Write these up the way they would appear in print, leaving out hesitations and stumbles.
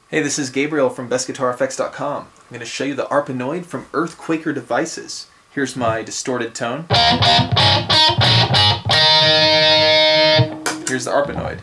Hey, this is Gabriel from BestGuitarEffectscom. I'm going to show you the Arpanoid from EarthQuaker devices. Here's my distorted tone. Here's the Arpanoid.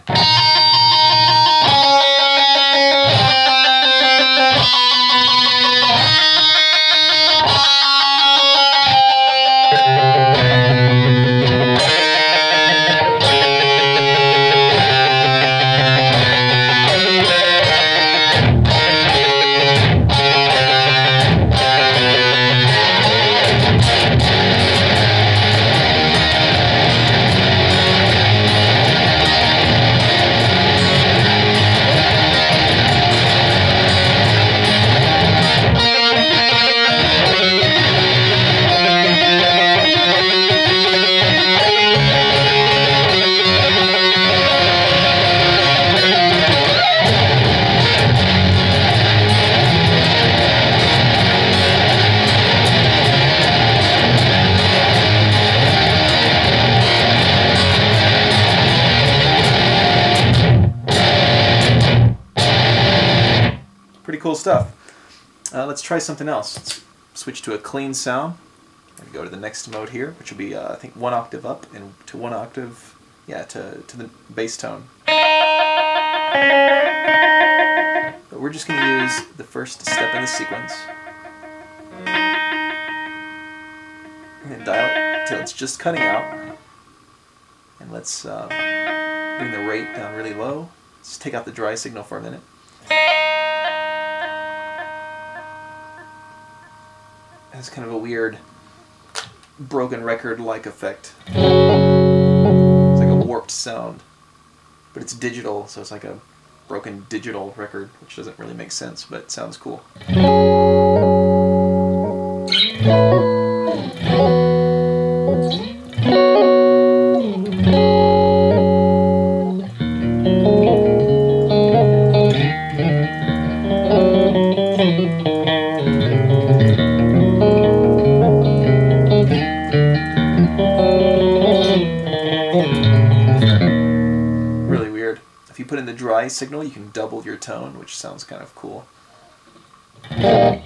Pretty cool stuff. Let's try something else. Let's switch to a clean sound and go to the next mode here, which will be I think 1 octave up and to 1 octave, yeah, to the bass tone. But we're just going to use the first step in the sequence and then dial it till it's just cutting out. And let's bring the rate down really low. Let's take out the dry signal for a minute. It's kind of a weird broken record-like effect. It's like a warped sound, but it's digital, so it's like a broken digital record, which doesn't really make sense, but it sounds cool. Really weird. If you put in the dry signal, you can double your tone, which sounds kind of cool. And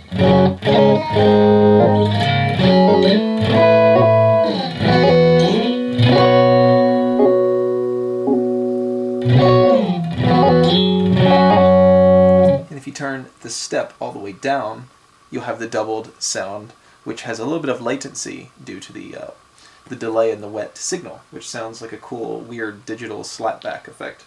if you turn the step all the way down, you'll have the doubled sound, which has a little bit of latency due to the delay in the wet signal, which sounds like a cool, weird digital slapback effect.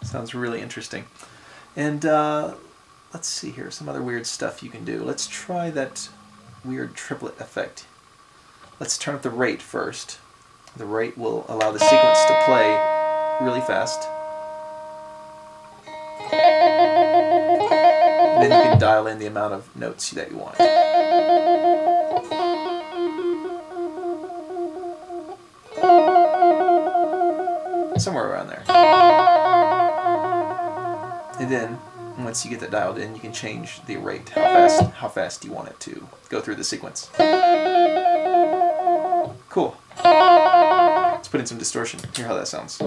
Sounds really interesting. And let's see here, some other weird stuff you can do. Let's try that weird triplet effect. Let's turn up the rate first. The rate will allow the sequence to play really fast. And then you can dial in the amount of notes that you want. Somewhere around there. And then once you get that dialed in, you can change the rate, how fast you want it to go through the sequence. Cool. Let's put in some distortion. Hear how that sounds.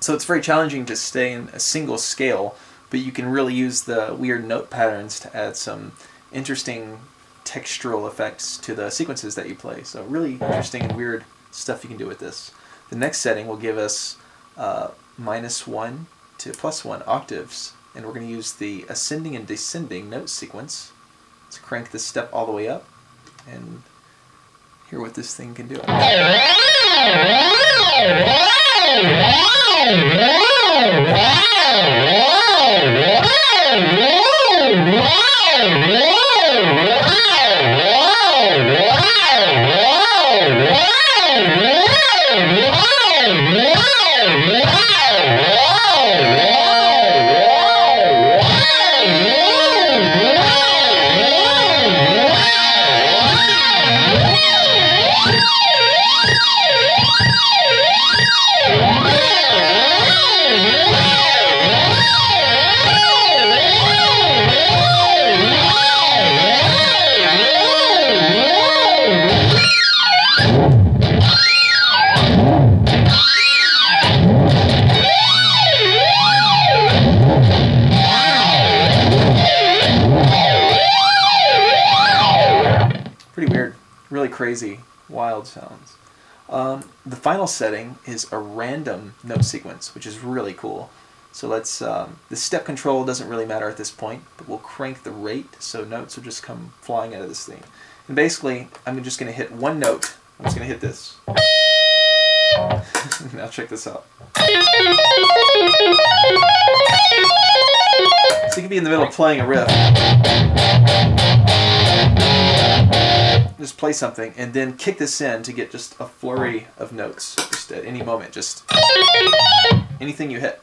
So it's very challenging to stay in a single scale, but you can really use the weird note patterns to add some interesting textural effects to the sequences that you play. So really interesting and weird stuff you can do with this. The next setting will give us -1 to +1 octaves, and we're going to use the ascending and descending note sequence. Let's crank this step all the way up and hear what this thing can do. Pretty weird, really crazy, wild sounds. The final setting is a random note sequence, which is really cool. So let's, the step control doesn't really matter at this point, but we'll crank the rate so notes will just come flying out of this thing. And basically, I'm just going to hit one note. I'm just going to hit this. Now check this out. So you can be in the middle of playing a riff. Just play something and then kick this in to get just a flurry of notes just at any moment. Just anything you hit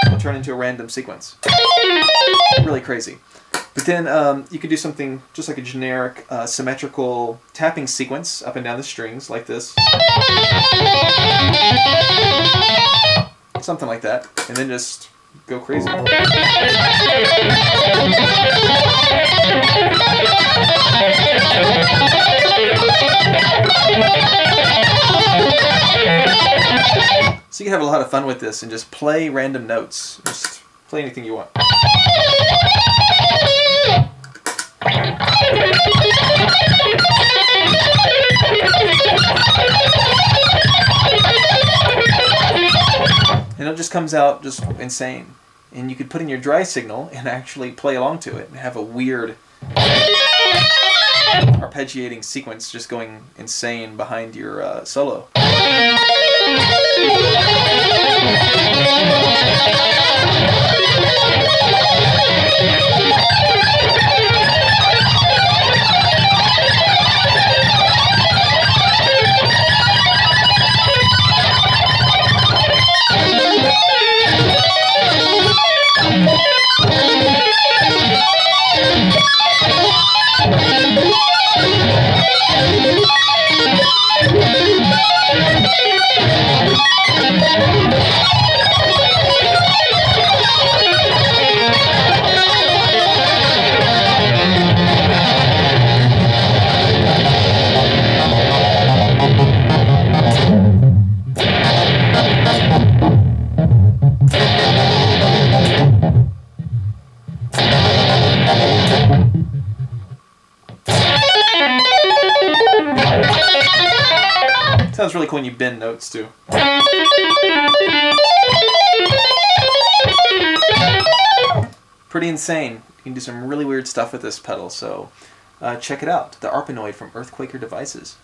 will turn into a random sequence. Really crazy. But then you could do something just like a generic symmetrical tapping sequence up and down the strings like this. Something like that. And then just go crazy. So you can have a lot of fun with this and just play random notes. Just play anything you want. And it just comes out just insane. And you could put in your dry signal and actually play along to it and have a weird arpeggiating sequence just going insane behind your solo. Sounds really cool when you bend notes too. Pretty insane. You can do some really weird stuff with this pedal, so check it out. The Arpanoid from EarthQuaker Devices.